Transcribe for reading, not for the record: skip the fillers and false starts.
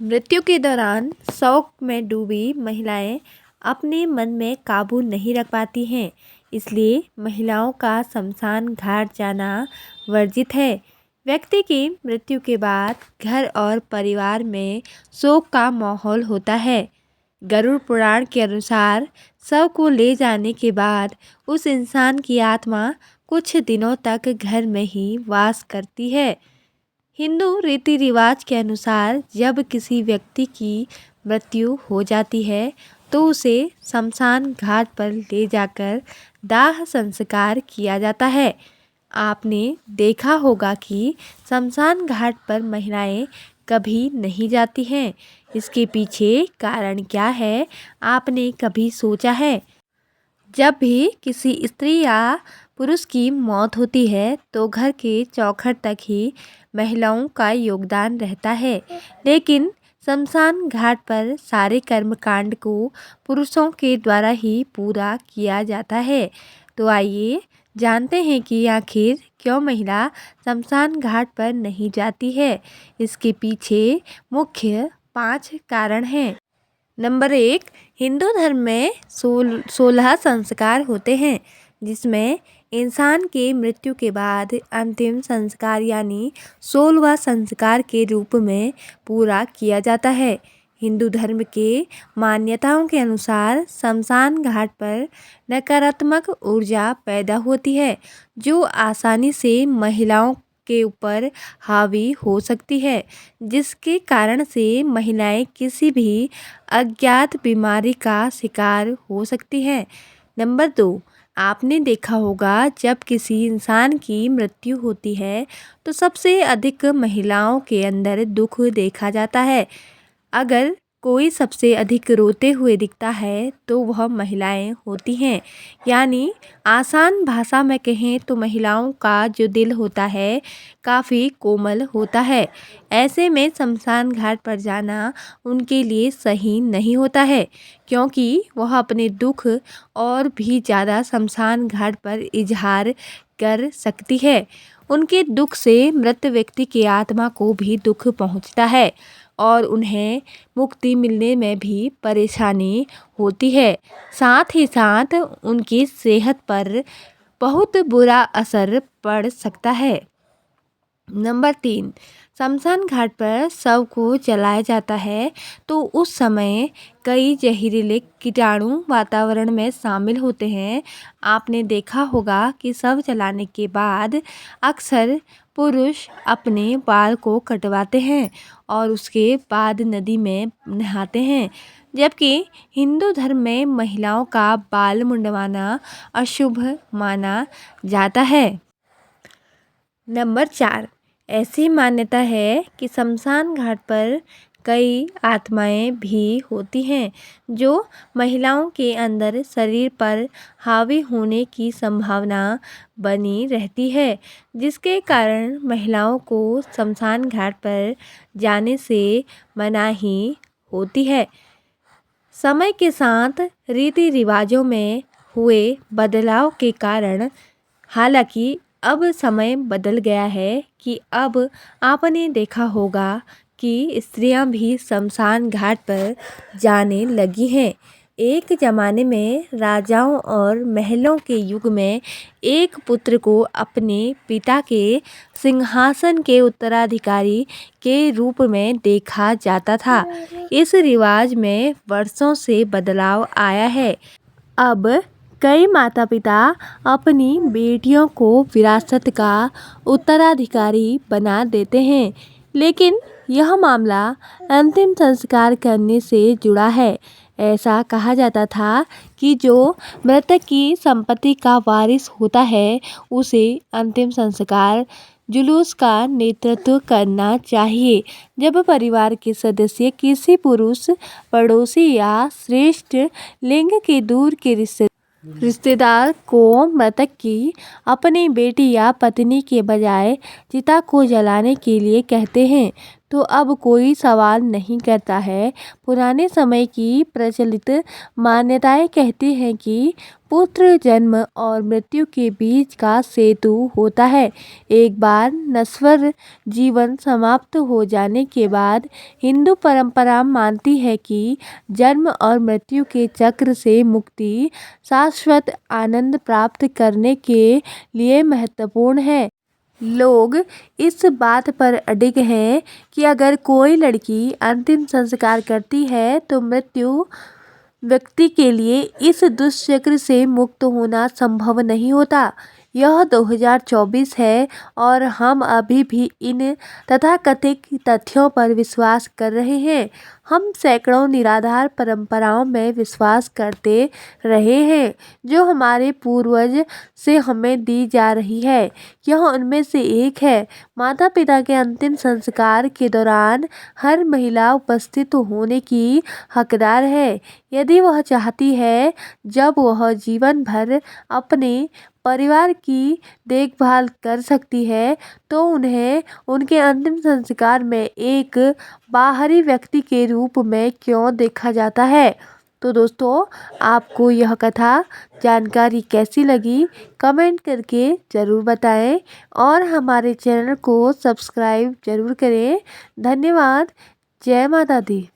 मृत्यु के दौरान शोक में डूबी महिलाएं अपने मन में काबू नहीं रख पाती हैं, इसलिए महिलाओं का शमशान घाट जाना वर्जित है। व्यक्ति की मृत्यु के बाद घर और परिवार में शोक का माहौल होता है। गरुड़ पुराण के अनुसार शव को ले जाने के बाद उस इंसान की आत्मा कुछ दिनों तक घर में ही वास करती है। हिंदू रीति रिवाज के अनुसार जब किसी व्यक्ति की मृत्यु हो जाती है तो उसे शमशान घाट पर ले जाकर दाह संस्कार किया जाता है। आपने देखा होगा कि शमशान घाट पर महिलाएं कभी नहीं जाती हैं। इसके पीछे कारण क्या है, आपने कभी सोचा है? जब भी किसी स्त्री या पुरुष की मौत होती है तो घर के चौखट तक ही महिलाओं का योगदान रहता है, लेकिन शमशान घाट पर सारे कर्मकांड को पुरुषों के द्वारा ही पूरा किया जाता है। तो आइए जानते हैं कि आखिर क्यों महिला शमशान घाट पर नहीं जाती है। इसके पीछे मुख्य 5 कारण हैं। नंबर 1, हिंदू धर्म में 16 संस्कार होते हैं, जिसमें इंसान के मृत्यु के बाद अंतिम संस्कार यानी 16वां संस्कार के रूप में पूरा किया जाता है। हिंदू धर्म के मान्यताओं के अनुसार शमशान घाट पर नकारात्मक ऊर्जा पैदा होती है, जो आसानी से महिलाओं के ऊपर हावी हो सकती है, जिसके कारण से महिलाएं किसी भी अज्ञात बीमारी का शिकार हो सकती हैं। नंबर 2, आपने देखा होगा जब किसी इंसान की मृत्यु होती है तो सबसे अधिक महिलाओं के अंदर दुख देखा जाता है। अगर कोई सबसे अधिक रोते हुए दिखता है तो वह महिलाएं होती हैं। यानी आसान भाषा में कहें तो महिलाओं का जो दिल होता है काफ़ी कोमल होता है। ऐसे में शमशान घाट पर जाना उनके लिए सही नहीं होता है, क्योंकि वह अपने दुख और भी ज़्यादा शमशान घाट पर इजहार कर सकती है। उनके दुख से मृत व्यक्ति की आत्मा को भी दुख पहुंचता है और उन्हें मुक्ति मिलने में भी परेशानी होती है। साथ ही साथ उनकी सेहत पर बहुत बुरा असर पड़ सकता है। नंबर 3, शमशान घाट पर शव को जलाया जाता है तो उस समय कई जहरीले कीटाणु वातावरण में शामिल होते हैं। आपने देखा होगा कि शव जलाने के बाद अक्सर पुरुष अपने बाल को कटवाते हैं और उसके बाद नदी में नहाते हैं, जबकि हिंदू धर्म में महिलाओं का बाल मुंडवाना अशुभ माना जाता है। नंबर 4, ऐसी मान्यता है कि शमशान घाट पर कई आत्माएं भी होती हैं जो महिलाओं के अंदर शरीर पर हावी होने की संभावना बनी रहती है, जिसके कारण महिलाओं को शमशान घाट पर जाने से मनाही होती है। समय के साथ रीति रिवाजों में हुए बदलाव के कारण हालांकि अब समय बदल गया है कि अब आपने देखा होगा कि स्त्रियां भी शमशान घाट पर जाने लगी हैं। एक ज़माने में राजाओं और महलों के युग में एक पुत्र को अपने पिता के सिंहासन के उत्तराधिकारी के रूप में देखा जाता था। इस रिवाज में वर्षों से बदलाव आया है। अब कई माता पिता अपनी बेटियों को विरासत का उत्तराधिकारी बना देते हैं, लेकिन यह मामला अंतिम संस्कार करने से जुड़ा है। ऐसा कहा जाता था कि जो मृतक की संपत्ति का वारिस होता है उसे अंतिम संस्कार जुलूस का नेतृत्व करना चाहिए। जब परिवार के सदस्य किसी पुरुष, पड़ोसी या श्रेष्ठ लिंग के दूर के रिश्तेदार को मृतक की अपनी बेटी या पत्नी के बजाय चिता को जलाने के लिए कहते हैं तो अब कोई सवाल नहीं करता है। पुराने समय की प्रचलित मान्यताएं कहती हैं कि पुत्र जन्म और मृत्यु के बीच का सेतु होता है। एक बार नश्वर जीवन समाप्त हो जाने के बाद हिंदू परंपरा मानती है कि जन्म और मृत्यु के चक्र से मुक्ति शाश्वत आनंद प्राप्त करने के लिए महत्वपूर्ण है। लोग इस बात पर अडिग हैं कि अगर कोई लड़की अंतिम संस्कार करती है तो मृत्यु व्यक्ति के लिए इस दुष्चक्र से मुक्त होना संभव नहीं होता। यह 2024 है और हम अभी भी इन तथाकथित तथ्यों पर विश्वास कर रहे हैं। हम सैकड़ों निराधार परंपराओं में विश्वास करते रहे हैं जो हमारे पूर्वज से हमें दी जा रही है। यह उनमें से एक है। माता पिता के अंतिम संस्कार के दौरान हर महिला उपस्थित होने की हकदार है यदि वह चाहती है। जब वह जीवन भर अपने परिवार की देखभाल कर सकती है तो उन्हें उनके अंतिम संस्कार में एक बाहरी व्यक्ति के रूप में क्यों देखा जाता है। तो दोस्तों, आपको यह कथा जानकारी कैसी लगी कमेंट करके ज़रूर बताएं और हमारे चैनल को सब्सक्राइब ज़रूर करें। धन्यवाद। जय माता दी।